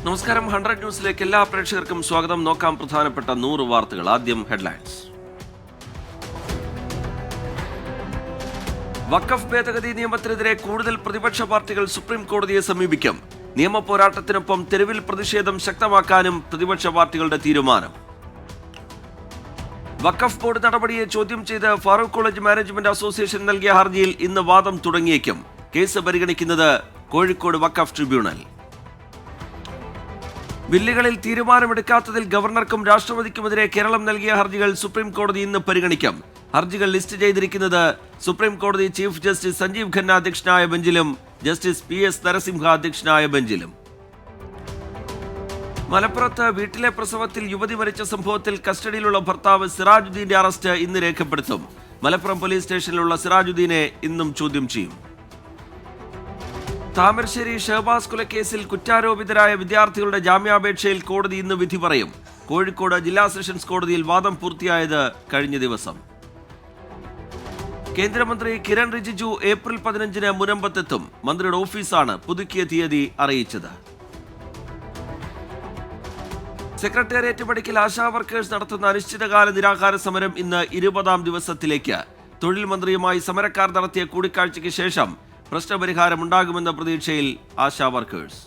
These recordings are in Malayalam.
നമസ്കാരം. 100 ന്യൂസിലേക്ക് എല്ലാ പ്രേക്ഷകർക്കും സ്വാഗതം. നോക്കാം പ്രധാനപ്പെട്ട 100 വാർത്തകൾ. ആദ്യം ഹെഡ്ലൈൻസ്. വഖഫ് ഭേദഗതി നിയമത്തിനെതിരെ കൂടുതൽ പ്രതിപക്ഷ പാർട്ടികൾ സുപ്രീം കോടതിയെ സമീപിക്കും. നിയമ പോരാട്ടത്തിനൊപ്പം തെരുവിൽ പ്രതിഷേധം ശക്തമാക്കാനും പ്രതിപക്ഷ പാർട്ടികളുടെ തീരുമാനം. വഖഫ് ബോർഡ് നടപടിയെ ചോദ്യം ചെയ്ത് ഫാറൂഖ് കോളേജ് മാനേജ്മെന്റ് അസോസിയേഷൻ നൽകിയ ഹർജിയിൽ ഇന്ന് വാദം തുടങ്ങിയേക്കും. കേസ് പരിഗണിക്കുന്നത് കോഴിക്കോട് വഖഫ് ട്രിബ്യൂണൽ. ബില്ലുകളിൽ തീരുമാനമെടുക്കാത്തതിൽ ഗവർണർക്കും രാഷ്ട്രപതിക്കുമെതിരെ കേരളം നൽകിയ ഹർജികൾ സുപ്രീം കോടതി ഇന്ന് പരിഗണിക്കും. ഹർജികൾ ലിസ്റ്റ് ചെയ്തിരിക്കുന്നത് സുപ്രീം കോടതി ചീഫ് ജസ്റ്റിസ് സഞ്ജീവ് ഖന്ന അധ്യക്ഷനായ ബെഞ്ചിലും ജസ്റ്റിസ് PS നരസിംഹ അധ്യക്ഷനായ ബെഞ്ചിലും. മലപ്പുറത്ത് വീട്ടിലെ പ്രസവത്തിൽ യുവതി മരിച്ച സംഭവത്തിൽ കസ്റ്റഡിയിലുള്ള ഭർത്താവ് സിറാജുദ്ദീന്റെ അറസ്റ്റ് ഇന്ന് രേഖപ്പെടുത്തും. മലപ്പുറം പോലീസ് സ്റ്റേഷനിലുള്ള സിറാജുദ്ദീനെ ഇന്നും ചോദ്യം ചെയ്യും. താമരശ്ശേരി ഷഹബാസ് കൊലക്കേസിൽ കുറ്റാരോപിതരായ വിദ്യാർത്ഥികളുടെ ജാമ്യാപേക്ഷയിൽ കോടതി ഇന്ന് വിധി പറയും. കോഴിക്കോട് ജില്ലാ സെഷൻസ് കോടതിയിൽ വാദം പൂർത്തിയായത് കഴിഞ്ഞ ദിവസം. കേന്ദ്രമന്ത്രി കിരൺ റിജിജു ഏപ്രിൽ 15 മുനമ്പത്തെത്തും. മന്ത്രിയുടെ ഓഫീസാണ് പുതുക്കിയ തീയതി അറിയിച്ചത്. സെക്രട്ടേറിയറ്റ് പടിക്കൽ ആശാ വർക്കേഴ്സ് നടത്തുന്ന അനിശ്ചിതകാല നിരാഹാര സമരം ഇന്ന് 20ാം ദിവസത്തിലേക്ക്. തൊഴിൽ മന്ത്രിയുമായി സമരക്കാർ നടത്തിയ കൂടിക്കാഴ്ചയ്ക്ക് ശേഷം പ്രശ്നപരിഹാരമുണ്ടാകുമെന്ന പ്രതീക്ഷയിൽ ആശാ വർക്കേഴ്സ്.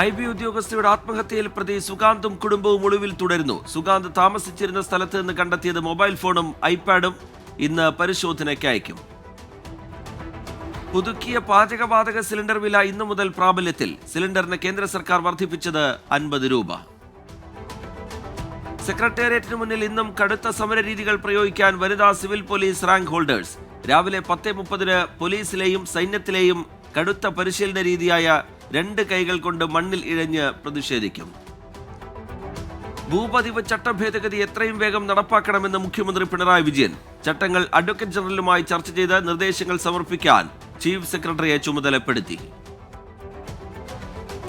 IB ഉദ്യോഗസ്ഥയുടെ ആത്മഹത്യയിൽ പ്രതി സുഗാന്തും കുടുംബവും ഒളിവിൽ തുടരുന്നു. സുഗാന്ത് താമസിച്ചിരുന്ന സ്ഥലത്ത് നിന്ന് കണ്ടെത്തിയത് മൊബൈൽ ഫോണും ഐപാഡും ഇന്ന് പരിശോധനയ്ക്ക് അയക്കും. പുതുക്കിയ പാചകവാതക സിലിണ്ടർ വില ഇന്നു മുതൽ പ്രാബല്യത്തിൽ. സിലിണ്ടറിന് കേന്ദ്ര സർക്കാർ വർദ്ധിപ്പിച്ചത് 50 രൂപ. സെക്രട്ടേറിയറ്റിന് മുന്നിൽ ഇന്നും കടുത്ത സമരരീതികൾ പ്രയോഗിക്കാൻ വനിതാ സിവിൽ പോലീസ് റാങ്ക് ഹോൾഡേഴ്സ്. രാവിലെ 10:30 പോലീസിലെയും സൈന്യത്തിലെയും കടുത്ത പരിശീലന രീതിയായ 2 കൈകൾ കൊണ്ട് മണ്ണിൽ ഇഴഞ്ഞ് പ്രതിഷേധിക്കും. ഭൂപതിവ് ചട്ടഭേദഗതി എത്രയും വേഗം നടപ്പാക്കണമെന്ന് മുഖ്യമന്ത്രി പിണറായി വിജയൻ. ചട്ടങ്ങൾ അഡ്വക്കേറ്റ് ജനറലുമായി ചർച്ച ചെയ്ത് നിർദ്ദേശങ്ങൾ സമർപ്പിക്കാൻ ചീഫ് സെക്രട്ടറിയെ ചുമതലപ്പെടുത്തി.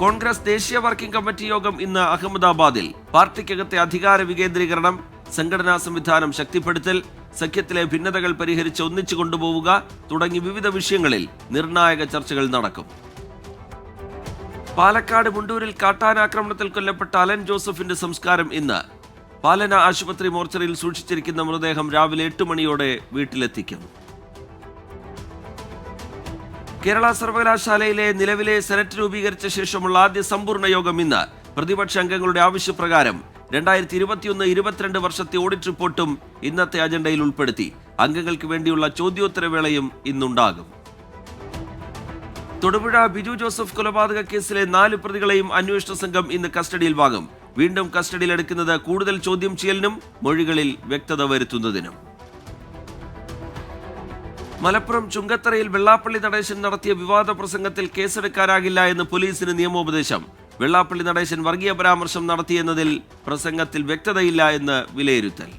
കോൺഗ്രസ് ദേശീയ വർക്കിംഗ് കമ്മിറ്റി യോഗം ഇന്ന് അഹമ്മദാബാദിൽ. പാർട്ടിക്കകത്തെ അധികാര വികേന്ദ്രീകരണം, സംഘടനാ സംവിധാനം ശക്തിപ്പെടുത്തൽ, സഖ്യത്തിലെ ഭിന്നതകൾ പരിഹരിച്ച് ഒന്നിച്ചു കൊണ്ടുപോവുക തുടങ്ങി വിവിധ വിഷയങ്ങളിൽ നിർണായക ചർച്ചകൾ നടക്കും. പാലക്കാട് മുണ്ടൂരിൽ കാട്ടാനാക്രമണത്തിൽ കൊല്ലപ്പെട്ട അലൻ ജോസഫിന്റെ സംസ്കാരം ഇന്ന്. പാലന ആശുപത്രി മോർച്ചറിയിൽ സൂക്ഷിച്ചിരിക്കുന്ന മൃതദേഹം രാവിലെ 8 മണിയോടെ വീട്ടിലെത്തിക്കും. കേരള സർവകലാശാലയിലെ നിലവിലെ സെനറ്റ് രൂപീകരിച്ച ശേഷമുള്ള ആദ്യ സമ്പൂർണ്ണ യോഗം ഇന്ന്. പ്രതിപക്ഷ അംഗങ്ങളുടെ ആവശ്യപ്രകാരം 2021-22 വർഷത്തെ ഓഡിറ്റ് റിപ്പോർട്ടും ഇന്നത്തെ അജണ്ടയിൽ ഉൾപ്പെടുത്തി. അംഗങ്ങൾക്ക് വേണ്ടിയുള്ള ചോദ്യോത്തരവേളയും ഇന്നുണ്ടാകും. തൊടുപുഴ ബിജു ജോസഫ് കൊലപാതക കേസിലെ 4 പ്രതികളെയും അന്വേഷണ സംഘം ഇന്ന് കസ്റ്റഡിയിൽ വാങ്ങും. വീണ്ടും കസ്റ്റഡിയിലെടുക്കുന്നത് കൂടുതൽ ചോദ്യം ചെയ്യലിനും മൊഴികളിൽ വ്യക്തത വരുത്തുന്നതിനും. മലപ്പുറം ചുങ്കത്തറയിൽ വെള്ളാപ്പള്ളി നടേശൻ നടത്തിയ വിവാദ പ്രസംഗത്തിൽ കേസെടുക്കാനാകില്ല എന്ന് പോലീസിന് നിയമോപദേശം. വെള്ളാപ്പള്ളി നടേശൻ വർഗീയ പരാമർശം നടത്തിയെന്നതിൽ പ്രസംഗത്തിൽ വ്യക്തതയില്ല എന്ന് വിലയിരുത്തൽ.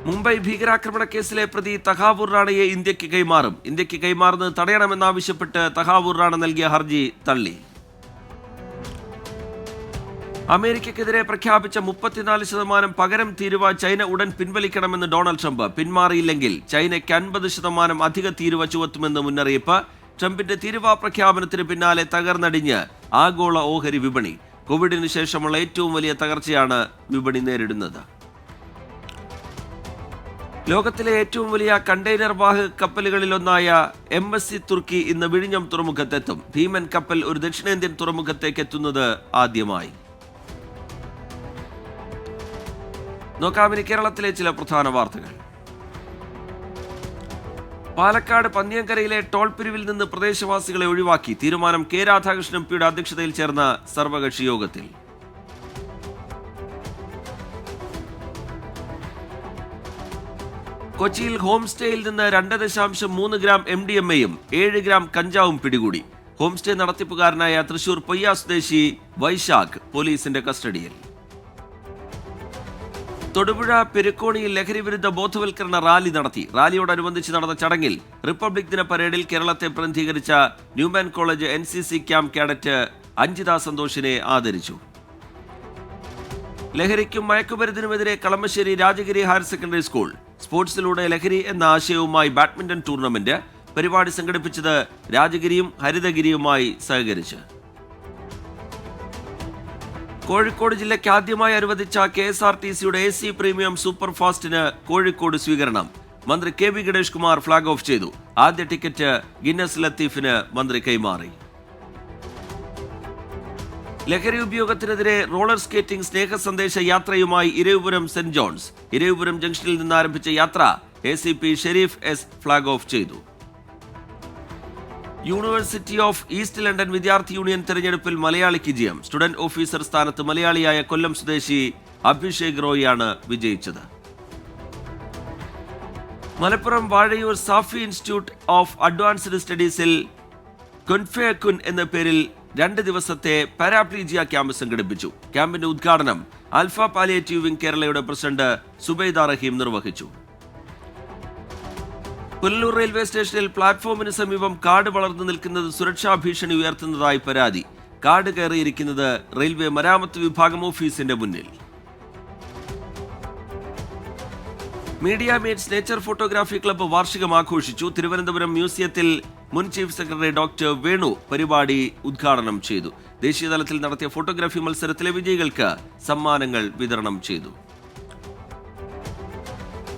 മുംബൈ ഭീകരാക്രമണ കേസിലെ പ്രതി തഹാവൂർ റാണയെ ഇന്ത്യക്ക് കൈമാറും. ഇന്ത്യക്ക് കൈമാറുന്നത് തടയണമെന്നാവശ്യപ്പെട്ട് തഹാവൂർ റാണ നൽകിയ ഹർജി തള്ളി. അമേരിക്കക്കെതിരെ പ്രഖ്യാപിച്ച 34% പകരം തീരുവ ചൈന ഉടൻ പിൻവലിക്കണമെന്ന് ഡൊണാൾഡ് ട്രംപ്. പിന്മാറിയില്ലെങ്കിൽ ചൈനയ്ക്ക് 50% അധിക തീരുവ ചുമത്തുമെന്ന് മുന്നറിയിപ്പ്. ട്രംപിന്റെ തീരുവ പ്രഖ്യാപനത്തിന് പിന്നാലെ തകർന്നടിഞ്ഞ് ആഗോള ഓഹരി വിപണി. കോവിഡിന് ശേഷമുള്ള ഏറ്റവും വലിയ തകർച്ചയാണ് വിപണി നേരിടുന്നത്. ലോകത്തിലെ ഏറ്റവും വലിയ കണ്ടെയ്നർ വാഹക കപ്പലുകളിലൊന്നായ MSC തുർക്കി ഇന്ന് വിഴിഞ്ഞം തുറമുഖത്തെത്തും. ഭീമൻ കപ്പൽ ഒരു ദക്ഷിണേന്ത്യൻ തുറമുഖത്തേക്ക് എത്തുന്നത് ആദ്യമായി. നോക്കാമിനി കേരളത്തിലെ ചില പ്രധാന വാർത്തകൾ. പാലക്കാട് പന്നിയങ്കരയിലെ ടോൾ പിരിവിൽ നിന്ന് പ്രദേശവാസികളെ ഒഴിവാക്കി. തീരുമാനം K രാധാകൃഷ്ണൻ MPയുടെ അധ്യക്ഷതയിൽ ചേർന്ന സർവകക്ഷി യോഗത്തിൽ. കൊച്ചിയിൽ ഹോം സ്റ്റേയിൽ നിന്ന് 2.3 ഗ്രാം MDMA-യും 7 ഗ്രാം കഞ്ചാവും പിടികൂടി. ഹോം സ്റ്റേ നടത്തിപ്പുകാരനായ തൃശൂർ പൊയ്യ സ്വദേശി വൈശാഖ് പോലീസിന്റെ കസ്റ്റഡിയിൽ. തൊടുപുഴ പെരുക്കോണിയിൽ ലഹരിവിരുദ്ധ ബോധവൽക്കരണ റാലി നടത്തി. റാലിയോടനുബന്ധിച്ച് നടന്ന ചടങ്ങിൽ റിപ്പബ്ലിക് ദിന പരേഡിൽ കേരളത്തെ പ്രതിനിധീകരിച്ച Newman college NCC camp cadet Anjitha സന്തോഷിനെ ആദരിച്ചു. ലഹരിക്കും മയക്കുമരുന്നിനുമെതിരെ Kalamassery Rajagiri higher secondary school. സ്പോർട്സിലൂടെ ലഹരി എന്ന ആശയവുമായി ബാഡ്മിന്റൺ ടൂർണമെന്റ്. പരിപാടി സംഘടിപ്പിച്ചത് രാജഗിരിയും ഹരിതഗിരിയുമായി സഹകരിച്ച്. കോഴിക്കോട് ജില്ലയ്ക്ക് ആദ്യമായി അനുവദിച്ച KSRTCയുടെ AC പ്രീമിയം സൂപ്പർ ഫാസ്റ്റിന് കോഴിക്കോട് സ്വീകരണം. മന്ത്രി KB Ganesh Kumar flag off ചെയ്തു. ആദ്യ ടിക്കറ്റ് ഗിന്നസ് ലത്തീഫിന് മന്ത്രി കൈമാറി. ലഹരി ഉപയോഗത്തിനെതിരെ റോളർ സ്കേറ്റിംഗ് സ്നേഹ സന്ദേശ യാത്രയുമായി ഇരവിപുരം സെന്റ് ജോൺസ്. ഇരവിപുരം ജംഗ്ഷനിൽ നിന്ന് ആരംഭിച്ച യാത്ര ACP Shereef S flag off ചെയ്തു. യൂണിവേഴ്സിറ്റി ഓഫ് ഈസ്റ്റ് ലണ്ടൻ വിദ്യാർത്ഥി യൂണിയൻ തെരഞ്ഞെടുപ്പിൽ മലയാളിക്ക് വിജയം. സ്റ്റുഡന്റ് ഓഫീസർ സ്ഥാനത്ത് മലയാളിയായ കൊല്ലം സ്വദേശി അഭിഷേക് റോയിയാണ് വിജയിച്ചത്. Malappuram Vazhayur Safi institute of advanced സ്റ്റഡീസിൽ കൊൻഫെയക്കുൻ എന്ന പേരിൽ 2 ദിവസത്തെ പാരാപ്ലീജിയ ക്യാമ്പ് സംഘടിപ്പിച്ചു. ക്യാമ്പിന്റെ ഉദ്ഘാടനം ആൽഫ പാലിയേറ്റീവ് വിംഗ് കേരളയുടെ പ്രസിഡന്റ് സുബൈദ റഹീം നിർവഹിച്ചു. പുനലൂർ റെയിൽവേ സ്റ്റേഷനിൽ പ്ലാറ്റ്ഫോമിന് സമീപം കാട് വളർന്നു നിൽക്കുന്നത് സുരക്ഷാ ഭീഷണി ഉയർത്തുന്നതായി പരാതി. കാട് കയറിയിരിക്കുന്നത് റെയിൽവേ മരാമത്ത് വിഭാഗം ഓഫീസിന്റെ മുന്നിൽ. Media meats nature photography club വാർഷികം ആഘോഷിച്ചു. തിരുവനന്തപുരം മ്യൂസിയത്തിൽ മുൻ ചീഫ് സെക്രട്ടറി ഡോക്ടർ വേണു പരിപാടി ഉദ്ഘാടനം ചെയ്തു. ദേശീയതലത്തിൽ നടത്തിയ ഫോട്ടോഗ്രാഫി മത്സരത്തിലെ വിജയികൾക്ക് സമ്മാനങ്ങൾ വിതരണം ചെയ്തു.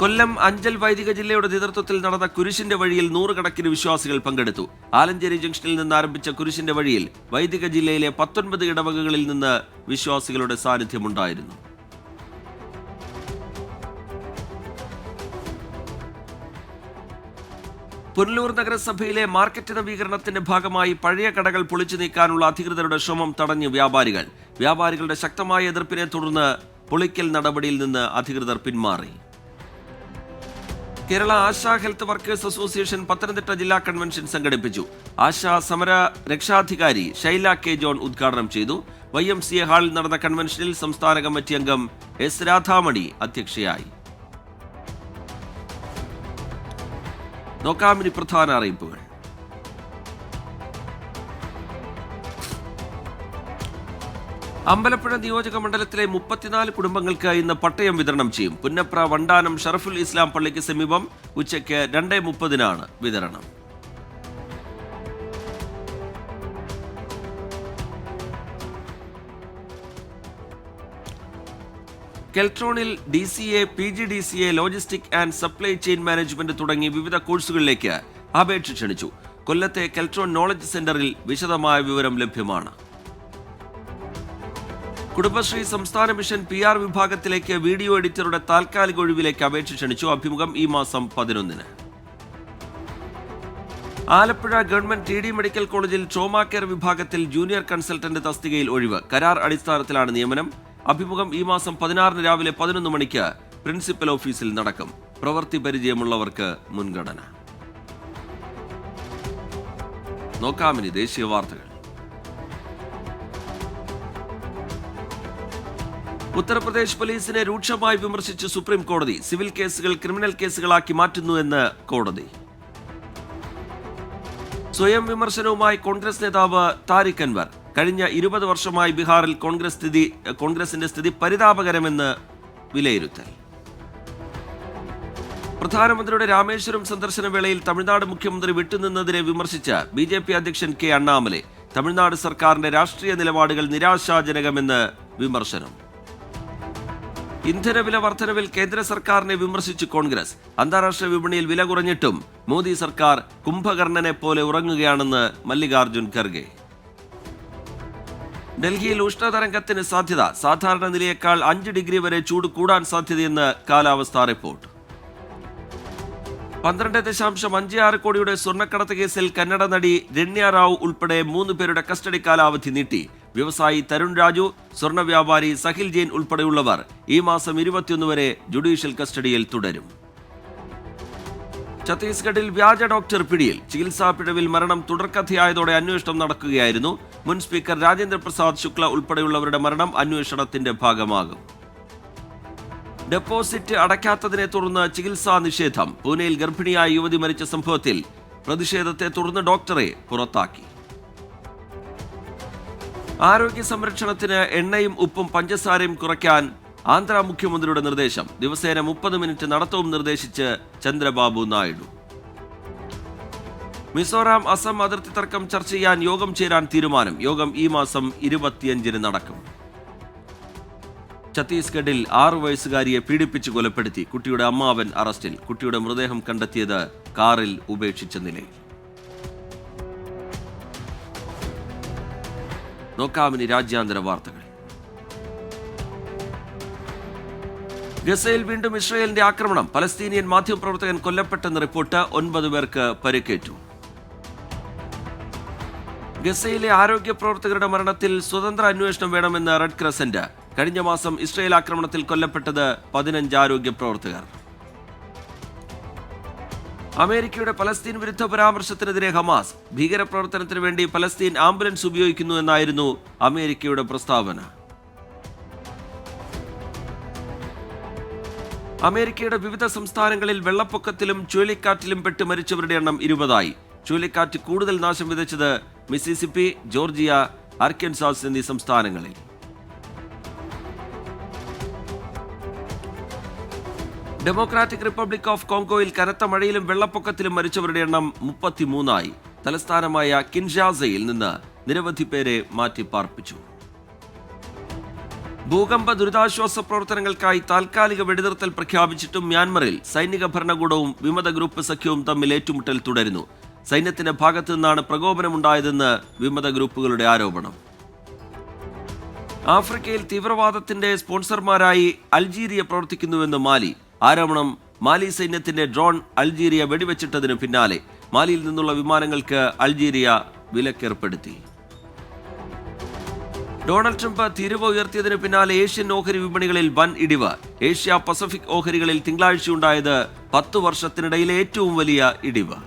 കൊല്ലം അഞ്ചൽ വൈദിക ജില്ലയുടെ നേതൃത്വത്തിൽ നടന്ന കുരിശിന്റെ വഴിയിൽ 100 കണക്കിന് വിശ്വാസികൾ പങ്കെടുത്തു. ആലഞ്ചേരി ജംഗ്ഷനിൽ നിന്ന് ആരംഭിച്ച കുരിശിന്റെ വഴിയിൽ വൈദിക ജില്ലയിലെ 19 ഇടവകകളിൽ നിന്ന് വിശ്വാസികളുടെ സാന്നിധ്യമുണ്ടായിരുന്നു. പുനലൂർ നഗരസഭയിലെ മാർക്കറ്റ് നവീകരണത്തിന്റെ ഭാഗമായി പഴയ കടകൾ പൊളിച്ചു നീക്കാനുള്ള അധികൃതരുടെ ശ്രമം തടഞ്ഞ് വ്യാപാരികൾ. വ്യാപാരികളുടെ ശക്തമായ എതിർപ്പിനെ തുടർന്ന് പൊളിക്കൽ നടപടിയിൽ നിന്ന് അധികൃതർ പിന്മാറി. Kerala ASHA health workers association Pathanamthitta ജില്ലാ കൺവെൻഷൻ സംഘടിപ്പിച്ചു. ആശാ സമര രക്ഷാധികാരി ഷൈല K. ജോൺ ഉദ്ഘാടനം ചെയ്തു. YMCA ഹാളിൽ നടന്ന കൺവെൻഷനിൽ സംസ്ഥാന കമ്മിറ്റി അംഗം S. രാധാമണി അധ്യക്ഷയായി. നോക്കാമിനി പ്രധാന അറിയിപ്പുകൾ. അമ്പലപ്പുഴ നിയോജക മണ്ഡലത്തിലെ 34 കുടുംബങ്ങൾക്ക് ഇന്ന് പട്ടയം വിതരണം ചെയ്യും. പുന്നപ്ര വണ്ടാനം ഷറഫുൽ ഇസ്ലാം പള്ളിക്ക് സമീപം ഉച്ചയ്ക്ക് 2:30 വിതരണം. കെൽട്രോണിൽ DCA, PGDCA, logistic and supply chain management തുടങ്ങി വിവിധ കോഴ്സുകളിലേക്ക് അപേക്ഷ ക്ഷണിച്ചു. കൊല്ലത്തെ കെൽട്രോൺ നോളജ് സെന്ററിൽ വിശദമായ വിവരം ലഭ്യമാണ്. കുടുംബശ്രീ സംസ്ഥാന മിഷൻ PR വിഭാഗത്തിലേക്ക് വീഡിയോ എഡിറ്ററുടെ താൽക്കാലിക ഒഴിവിലേക്ക് അപേക്ഷ ക്ഷണിച്ചു. അഭിമുഖം ഈ മാസം 11. ആലപ്പുഴ ഗവൺമെന്റ് TD മെഡിക്കൽ കോളേജിൽ ട്രോമാ കെയർ വിഭാഗത്തിൽ ജൂനിയർ കൺസൾട്ടന്റ് തസ്തികയിൽ ഒഴിവ്. കരാർ അടിസ്ഥാനത്തിലാണ് നിയമനം. അഭിമുഖം ഈ മാസം 16 രാവിലെ 11 മണിക്ക് പ്രിൻസിപ്പൽ ഓഫീസിൽ നടക്കും. പ്രവൃത്തി പരിചയമുള്ളവർക്ക് മുൻഗണന. നോക്കാമിനി ദേശീയ വാർത്തകൾ. ഉത്തർപ്രദേശ് പോലീസിനെ രൂക്ഷമായി വിമർശിച്ച് സുപ്രീം കോടതി. സിവിൽ കേസുകൾ ക്രിമിനൽ കേസുകളാക്കി മാറ്റുന്നു എന്ന് കോടതി. സ്വയം വിമർശനവുമായി കോൺഗ്രസ് നേതാവ് താരിഖ് അൻവർ. കഴിഞ്ഞ 20 വർഷമായി ബീഹാറിൽ കോൺഗ്രസിന്റെ സ്ഥിതി പരിതാപകരമെന്ന് വിലയിരുത്തൽ. പ്രധാനമന്ത്രിയുടെ രാമേശ്വരം സന്ദർശന വേളയിൽ തമിഴ്നാട് മുഖ്യമന്ത്രി വിട്ടുനിന്നതിനെ വിമർശിച്ച് BJP അധ്യക്ഷൻ K. അണ്ണാമലൈ. തമിഴ്നാട് സർക്കാരിന്റെ രാഷ്ട്രീയ നിലപാടുകൾ നിരാശാജനകമെന്ന് വിമർശനം. ഇന്ധനവില വർധനവിൽ കേന്ദ്ര സർക്കാരിനെ വിമർശിച്ച് കോൺഗ്രസ്. അന്താരാഷ്ട്ര വിപണിയിൽ വില കുറഞ്ഞിട്ടും മോദി സർക്കാർ കുംഭകർണനെ പോലെ ഉറങ്ങുകയാണെന്ന് മല്ലികാർജുൻ ഖർഗെ. ഡൽഹിയിൽ ഉഷ്ണതരംഗത്തിന് സാധ്യത. സാധാരണ നിലയേക്കാൾ 5 ഡിഗ്രി വരെ ചൂട് കൂടാൻ സാധ്യതയെന്ന് കാലാവസ്ഥാ റിപ്പോർട്ട്. 12.56 കോടിയുടെ സ്വർണ്ണക്കടത്ത് കേസിൽ കന്നഡ നടി രണ്യ റാവു ഉൾപ്പെടെ 3 പേരുടെ കസ്റ്റഡി കാലാവധി നീട്ടി. വ്യവസായി തരുൺ രാജു, സ്വർണ്ണ വ്യാപാരി സഹിൽ ജെയിൻ ഉൾപ്പെടെയുള്ളവർ ഈ മാസം 21 വരെ ജുഡീഷ്യൽ കസ്റ്റഡിയിൽ തുടരും. ഛത്തീസ്ഗഡിൽ വ്യാജ ഡോക്ടർ പിടിയിൽ. ചികിത്സാ പിഴവിൽ മരണം തുടർക്കഥയായതോടെ അന്വേഷണം നടക്കുകയായിരുന്നു. മുൻ സ്പീക്കർ രാജേന്ദ്ര പ്രസാദ് ശുക്ല ഉൾപ്പെടെയുള്ളവരുടെ മരണം അന്വേഷണത്തിന്റെ ഭാഗമാകും. ഡെപ്പോസിറ്റ് അടയ്ക്കാത്തതിനെ തുടർന്ന് ചികിത്സാ നിഷേധം. പൂനെയിൽ ഗർഭിണിയായ യുവതി മരിച്ച സംഭവത്തിൽ പ്രതിഷേധത്തെ തുടർന്ന് ഡോക്ടറെ പുറത്താക്കി. ആരോഗ്യ സംരക്ഷണത്തിന് എണ്ണയും ഉപ്പും പഞ്ചസാരയും കുറയ്ക്കാൻ ആന്ധ്ര മുഖ്യമന്ത്രിയുടെ നിർദ്ദേശം. ദിവസേന 30 മിനിറ്റ് നടത്തവും നിർദ്ദേശിച്ച് ചന്ദ്രബാബു നായിഡു. മിസോറാം അസം അതിർത്തി തർക്കം ചർച്ച ചെയ്യാൻ യോഗം ചേരാൻ തീരുമാനം. യോഗം ഈ മാസം 25-ന് നടക്കും. ഛത്തീസ്ഗഡിൽ 6 വയസ്സുകാരിയെ പീഡിപ്പിച്ച് കൊലപ്പെടുത്തി. കുട്ടിയുടെ അമ്മാവൻ അറസ്റ്റിൽ. കുട്ടിയുടെ മൃതദേഹം കണ്ടെത്തിയത് കാറിൽ ഉപേക്ഷിച്ച നിലയിൽ. നോക്കാമിനി രാജ്യാന്തര വാർത്തകൾ. ഗസയിൽ വീണ്ടും ഇസ്രയേലിന്റെ ആക്രമണം. പലസ്തീനിയൻ മാധ്യമപ്രവർത്തകൻ കൊല്ലപ്പെട്ടെന്ന് റിപ്പോർട്ട്. 9 പേർക്ക് പരിക്കേറ്റു. ഗസയിലെ ആരോഗ്യ പ്രവർത്തകരുടെ മരണത്തിൽ സ്വതന്ത്ര അന്വേഷണം വേണമെന്ന് റെഡ് ക്രസന്റ്. കഴിഞ്ഞ മാസം ഇസ്രയേൽ ആക്രമണത്തിൽ കൊല്ലപ്പെട്ടത് 15 ആരോഗ്യ പ്രവർത്തകർ. അമേരിക്കയുടെ പലസ്തീൻ വിരുദ്ധ പരാമർശത്തിനെതിരെ ഹമാസ്. ഭീകരപ്രവർത്തനത്തിന് വേണ്ടി പലസ്തീൻ ആംബുലൻസ് ഉപയോഗിക്കുന്നു എന്നായിരുന്നു അമേരിക്കയുടെ പ്രസ്താവന. അമേരിക്കയുടെ വിവിധ സംസ്ഥാനങ്ങളിൽ വെള്ളപ്പൊക്കത്തിലും ചുഴലിക്കാറ്റിലും പെട്ട് മരിച്ചവരുടെ എണ്ണം 20ആയി. ചുഴലിക്കാറ്റ് കൂടുതൽ നാശം വിതച്ചത് മിസിസിപ്പി, ജോർജിയ, ആർക്കൻസാസ് എന്നീ സംസ്ഥാനങ്ങളിൽ. ഡെമോക്രാറ്റിക് റിപ്പബ്ലിക് ഓഫ് കോങ്കോയിൽ കനത്ത മഴയിലും വെള്ളപ്പൊക്കത്തിലും മരിച്ചവരുടെ എണ്ണം 33ആയി. തലസ്ഥാനമായ കിൻഷാസയിൽ നിന്ന് നിരവധി പേരെ മാറ്റിപ്പാർപ്പിച്ചു. ഭൂകമ്പ ദുരിതാശ്വാസ പ്രവർത്തനങ്ങൾക്കായി താൽക്കാലിക വെടിനിർത്തൽ പ്രഖ്യാപിച്ചിട്ടും മ്യാൻമറിൽ സൈനിക ഭരണകൂടവും വിമത ഗ്രൂപ്പ് സഖ്യവും തമ്മിൽ ഏറ്റുമുട്ടൽ തുടരുന്നു. സൈന്യത്തിന്റെ ഭാഗത്തു നിന്നാണ് പ്രകോപനമുണ്ടായതെന്ന് വിമത ഗ്രൂപ്പുകളുടെ ആരോപണം. ആഫ്രിക്കയിൽ തീവ്രവാദത്തിന്റെ സ്പോൺസർമാരായി അൾജീരിയ പ്രവർത്തിക്കുന്നുവെന്ന് മാലി. ആരോപണം മാലി സൈന്യത്തിന്റെ ഡ്രോൺ അൾജീരിയ വെടിവെച്ചിട്ടതിന് പിന്നാലെ മാലിയിൽ നിന്നുള്ള വിമാനങ്ങൾക്ക് അൾജീരിയ വിലക്കേർപ്പെടുത്തി. ഡൊണാൾഡ് ട്രംപ് തീരുവ ഉയർത്തിയതിന് പിന്നാലെ ഏഷ്യൻ ഓഹരി വിപണികളിൽ വൻ ഇടിവ്. ഏഷ്യ പസഫിക് ഓഹരികളിൽ തിങ്കളാഴ്ചയുണ്ടായത് 10 വർഷത്തിനിടയിലെ ഏറ്റവും വലിയ ഇടിവ്.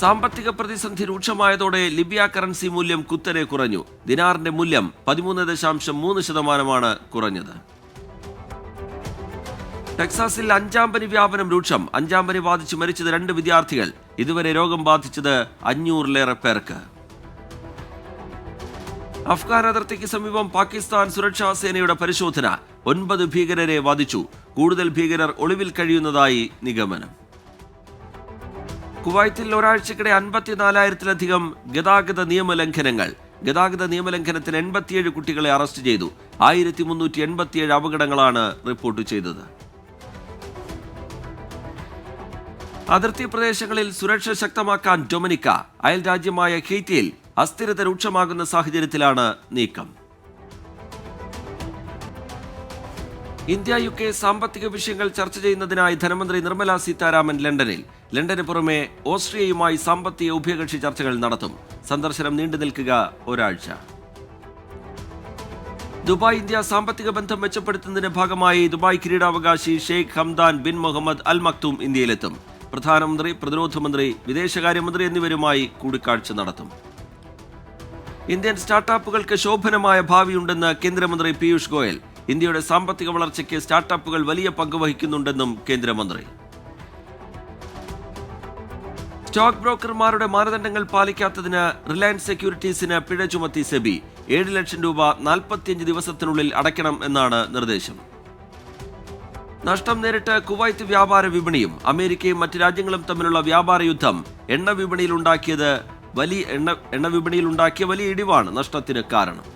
സാമ്പത്തിക പ്രതിസന്ധി രൂക്ഷമായതോടെ ലിബിയ കറൻസി മൂല്യം കുത്തനെ കുറഞ്ഞു. ദിനാറിന്റെ മൂല്യം 13.3% കുറഞ്ഞത്. ടെക്സാസിൽ 5ാം പനി വ്യാപനം രൂക്ഷം. 5ാം പനി ബാധിച്ച് മരിച്ചത് 2 വിദ്യാർത്ഥികൾ. ഇതുവരെ രോഗം ബാധിച്ചത് 500-ലേറെ പേർക്ക്. അഫ്ഗാൻ അതിർത്തിക്ക് സമീപം പാകിസ്ഥാൻ സുരക്ഷാ സേനയുടെ പരിശോധന. 9 ഭീകരരെ വധിച്ചു. കൂടുതൽ ഭീകരർ ഒളിവിൽ കഴിയുന്നതായി നിഗമനം. കുവൈത്തിൽ ഒരാഴ്ചക്കിടെ 54,000-ലധികം ഗതാഗത നിയമലംഘനങ്ങൾ. ഗതാഗത നിയമലംഘനത്തിന് 87 കുട്ടികളെ അറസ്റ്റ് ചെയ്തു. 1387 അപകടങ്ങളാണ് റിപ്പോർട്ട് ചെയ്തത്. അതിർത്തി പ്രദേശങ്ങളിൽ സുരക്ഷ ശക്തമാക്കാൻ ഡൊമിനിക്ക. അയൽ രാജ്യമായ ഹെയ്റ്റിയിൽ അസ്ഥിരത രൂക്ഷമാകുന്ന സാഹചര്യത്തിലാണ് നീക്കം. ഇന്ത്യ UK സാമ്പത്തിക വിഷയങ്ങൾ ചർച്ച ചെയ്യുന്നതിനായി ധനമന്ത്രി നിർമ്മല സീതാരാമൻ ലണ്ടന് പുറമെ ഓസ്ട്രിയയുമായി സാമ്പത്തിക ഉഭയകക്ഷി ചർച്ചകൾ നടത്തും. സന്ദർശനം നീണ്ടു നിൽക്കുക ഒരാഴ്ച. ദുബായ് ഇന്ത്യ സാമ്പത്തിക ബന്ധം മെച്ചപ്പെടുത്തുന്നതിന്റെ ഭാഗമായി ദുബായ് കിരീടാവകാശി Sheikh Hamdan bin Mohammed Al Maktoum ഇന്ത്യയിലെത്തും. പ്രധാനമന്ത്രി, പ്രതിരോധ മന്ത്രി, വിദേശകാര്യമന്ത്രി എന്നിവരുമായി കൂടിക്കാഴ്ച നടത്തും. ഇന്ത്യൻ സ്റ്റാർട്ടപ്പുകൾക്ക് ശോഭനമായ ഭാവിയുണ്ടെന്ന് കേന്ദ്രമന്ത്രി പീയൂഷ് ഗോയൽ. ഇന്ത്യയുടെ സാമ്പത്തിക വളർച്ചയ്ക്ക് സ്റ്റാർട്ടപ്പുകൾ വലിയ പങ്ക് വഹിക്കുന്നുണ്ടെന്നും കേന്ദ്രമന്ത്രി. സ്റ്റോക്ക് ബ്രോക്കർമാരുടെ മാനദണ്ഡങ്ങൾ പാലിക്കാത്തതിന് റിലയൻസ് സെക്യൂരിറ്റീസിന് പിഴ ചുമത്തി സെബി. 7 ലക്ഷം രൂപ 45 ദിവസത്തിനുള്ളിൽ അടയ്ക്കണം എന്നാണ് നിർദ്ദേശം. നഷ്ടം നേരിട്ട് കുവൈത്ത് വ്യാപാര വിപണിയും. അമേരിക്കയും മറ്റ് രാജ്യങ്ങളും തമ്മിലുള്ള വ്യാപാര യുദ്ധം എണ്ണ വിപണിയിലുണ്ടാക്കിയ വലിയ ഇടിവാണ് നഷ്ടത്തിന് കാരണം.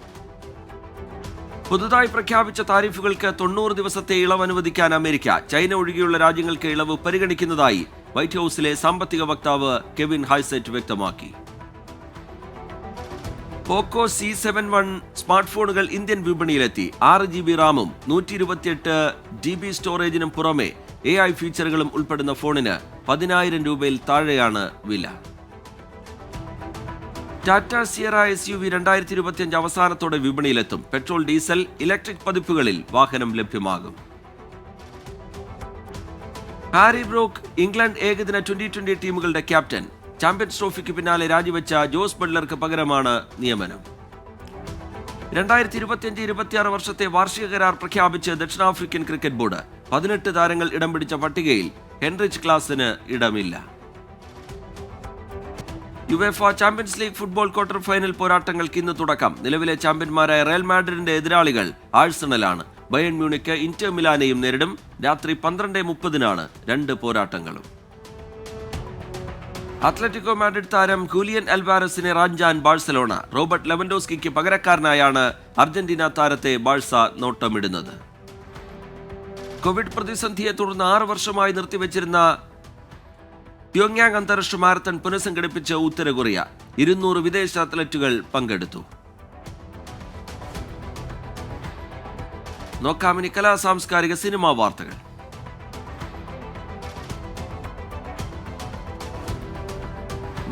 പുതുതായി പ്രഖ്യാപിച്ച താരിഫുകൾക്ക് 90 ദിവസത്തെ ഇളവ് അനുവദിക്കാൻ അമേരിക്ക. ചൈന ഒഴികെയുള്ള രാജ്യങ്ങൾക്ക് ഇളവ് പരിഗണിക്കുന്നതായി വൈറ്റ് ഹൌസിലെ സാമ്പത്തിക വക്താവ് കെവിൻ ഹൈസെറ്റ് വ്യക്തമാക്കി. പോക്കോ C71 സ്മാർട്ട് ഫോണുകൾ ഇന്ത്യൻ വിപണിയിലെത്തി. 6 GB റാമും 128 GB സ്റ്റോറേജിനും പുറമെ AI ഫീച്ചറുകളും ഉൾപ്പെടുന്ന ഫോണിന് 10,000 രൂപയിൽ താഴെയാണ് വില. ടാറ്റ സിയറ SUV 2025 അവസാനത്തോടെ വിപണിയിലെത്തും. പെട്രോൾ, ഡീസൽ, ഇലക്ട്രിക് പതിപ്പുകളിൽ വാഹനം ലഭ്യമാകും. ഹാരി ബ്രൂക്ക് ഇംഗ്ലണ്ട് ഏകദിന 2020 ടീമുകളുടെ ക്യാപ്റ്റൻ. ചാമ്പ്യൻസ് ട്രോഫിക്ക് പിന്നാലെ രാജിവെച്ച ജോസ് ബട്ട്ലർക്ക് പകരമാണ് നിയമനം. 2025-26 വർഷത്തെ വാർഷിക കരാർ പ്രഖ്യാപിച്ച് ദക്ഷിണാഫ്രിക്കൻ ക്രിക്കറ്റ് ബോർഡ്. 18 താരങ്ങൾ ഇടം പിടിച്ച പട്ടികയിൽ ഹെൻറിച്ച് ക്ലാസിന് ഇടമില്ല. UEFA champions league football quarter final പോരാട്ടങ്ങൾക്ക് ഇന്ന് തുടക്കം. നിലവിലെ ചാമ്പ്യന്മാരായ റയൽ മാഡ്രിഡിന്റെ എതിരാളികൾ ആഴ്സണലാണ്. ബയേൺ മ്യൂണിക്ക് ഇന്റർ മിലാനെയും നേരിടും. രാത്രി 12:30-നാണ് 2 പോരാട്ടങ്ങളും. അത്ലറ്റിക്കോ മാഡ്രിഡ് താരം ഹൂലിയൻ അൽവാരസിനെ റാഞ്ചാൻ ബാഴ്സലോണ. റോബർട്ട് ലെവൻഡോസ്കിക്ക് പകരക്കാരനായാണ് അർജന്റീന താരത്തെ ബാഴ്സ നോട്ടമിടുന്നത്. കോവിഡ് പ്രതിസന്ധിയെ തുടർന്ന് 6 വർഷമായി നിർത്തിവെച്ചിരുന്ന പ്യോങ്യാങ് അന്താരാഷ്ട്ര മാരത്തൺ പുനഃസംഘടിപ്പിച്ച ഉത്തര കൊറിയ. 200 വിദേശ അത്ലറ്റുകൾ പങ്കെടുത്തു. നോക്കാമിനി കലാ സാംസ്കാരിക സിനിമാ വാർത്തകൾ.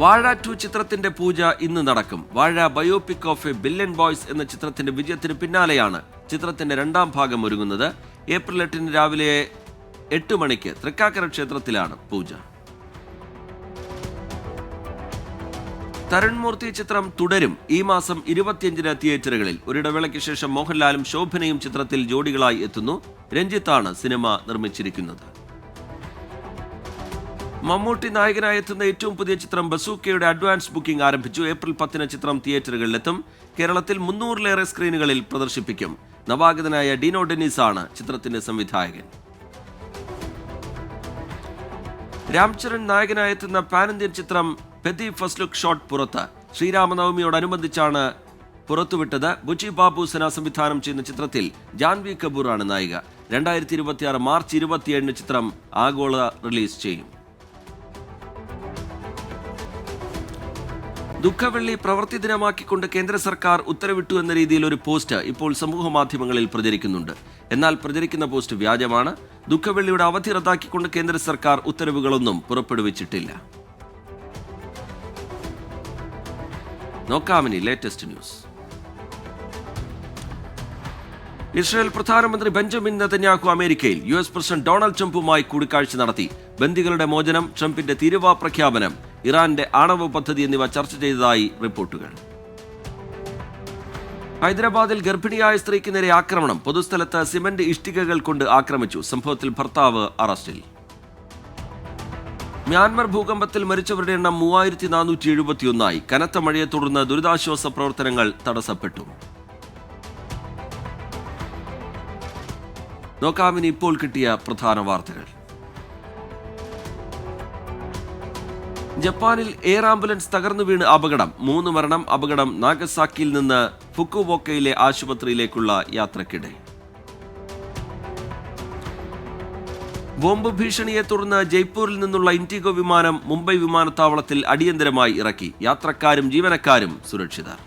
വാഴ 2 ചിത്രത്തിന്റെ പൂജ ഇന്ന് നടക്കും. വാഴ biopic of A billion boys എന്ന ചിത്രത്തിന്റെ വിജയത്തിന് പിന്നാലെയാണ് ചിത്രത്തിന്റെ 2ാം ഭാഗം ഒരുങ്ങുന്നത്. ഏപ്രിൽ 8 രാവിലെ 8 മണിക്ക് തൃക്കാക്കര ക്ഷേത്രത്തിലാണ് പൂജ. തരുൺമൂർത്തി ചിത്രം തുടരും. ഈ മാസം 25-ന് തിയേറ്ററുകളിൽ. ഒരിടവേളയ്ക്ക് ശേഷം മോഹൻലാലും ശോഭനയും ചിത്രത്തിൽ ജോഡികളായി എത്തുന്നു. രഞ്ജിത്താണ് സിനിമ നിർമ്മിച്ചിരിക്കുന്നത്. മമ്മൂട്ടി നായകനായി എത്തുന്ന ഏറ്റവും പുതിയ ചിത്രം ബസൂക്കയുടെ അഡ്വാൻസ് ബുക്കിംഗ് ആരംഭിച്ചു. ഏപ്രിൽ 10-ന് ചിത്രം തിയേറ്ററുകളിലെത്തും. കേരളത്തിൽ 300-ലേറെ സ്ക്രീനുകളിൽ പ്രദർശിപ്പിക്കും. നവാഗതനായ ഡീനോ ഡെന്നീസ് ആണ് ചിത്രത്തിന്റെ സംവിധായകൻ. രാംചരൺ നായകനായി എത്തുന്ന പാൻ ഇന്ത്യൻ ചിത്രം പെതി ഫസ്റ്റ് ലുക്ക് ഷോട്ട് പുറത്ത്. ശ്രീരാമനവമിയോടനുബന്ധിച്ചാണ് പുറത്തുവിട്ടത്. ബുച്ചി ബാബുസന സംവിധാനം ചെയ്യുന്ന ചിത്രത്തിൽ ജാൻവി കപൂർ ആണ് നായിക. 2026 മാർച്ച് 27-ന് ചിത്രം ആഗോള റിലീസ് ചെയ്യും. ദുഃഖവെള്ളി പ്രവൃത്തി ദിനമാക്കിക്കൊണ്ട് കേന്ദ്ര സർക്കാർ ഉത്തരവിട്ടു എന്ന രീതിയിൽ ഒരു പോസ്റ്റ് ഇപ്പോൾ സമൂഹ മാധ്യമങ്ങളിൽ പ്രചരിക്കുന്നുണ്ട്. എന്നാൽ പ്രചരിക്കുന്ന പോസ്റ്റ് വ്യാജമാണ്. ദുഃഖവെള്ളിയുടെ അവധി റദ്ദാക്കിക്കൊണ്ട് കേന്ദ്ര സർക്കാർ ഉത്തരവുകളൊന്നും പുറപ്പെടുവിച്ചിട്ടില്ല. നോക്കാമിനി ലേറ്റസ്റ്റ് ന്യൂസ്. ഇസ്രായേൽ പ്രധാനമന്ത്രി ബെഞ്ചമിൻ നെതന്യാഹു അമേരിക്കയിൽ. US പ്രസിഡന്റ് ഡൊണാൾഡ് ട്രംപുമായി കൂടിക്കാഴ്ച നടത്തി. ബന്ദികളുടെ മോചനം, ട്രംപിന്റെ തീരുവ പ്രഖ്യാപനം, ഇറാന്റെ ആണവ പദ്ധതി എന്നിവ ചർച്ച ചെയ്തതായി റിപ്പോർട്ടുകൾ. ഹൈദരാബാദിൽ ഗർഭിണിയായ സ്ത്രീക്ക് നേരെ ആക്രമണം. പൊതുസ്ഥലത്ത് സിമന്റ് ഇഷ്ടികകൾ കൊണ്ട് ആക്രമിച്ചു. സംഭവത്തിൽ ഭർത്താവ് അറസ്റ്റിൽ. മ്യാൻമർ ഭൂകമ്പത്തിൽ മരിച്ചവരുടെ എണ്ണം 3471. കനത്ത മഴയെ തുടർന്ന് ദുരിതാശ്വാസ പ്രവർത്തനങ്ങൾ തടസ്സപ്പെട്ടു. നോക്കാമിനി ഇപ്പോൾ കിട്ടിയ പ്രധാന വാർത്തകൾ. ജപ്പാനിൽ എയർ ആംബുലൻസ് തകർന്നു വീണ് അപകടം. 3 മരണം. അപകടം നാഗസാക്കിയിൽ നിന്ന് ഫുക്കുവോക്കയിലെ ആശുപത്രിയിലേക്കുള്ള യാത്രക്കിടെ. ബോംബ് ഭീഷണിയെ തുടർന്ന് ജയ്പൂരിൽ നിന്നുള്ള ഇൻഡിഗോ വിമാനം മുംബൈ വിമാനത്താവളത്തിൽ അടിയന്തരമായി ഇറക്കി. യാത്രക്കാരും ജീവനക്കാരും സുരക്ഷിതർ.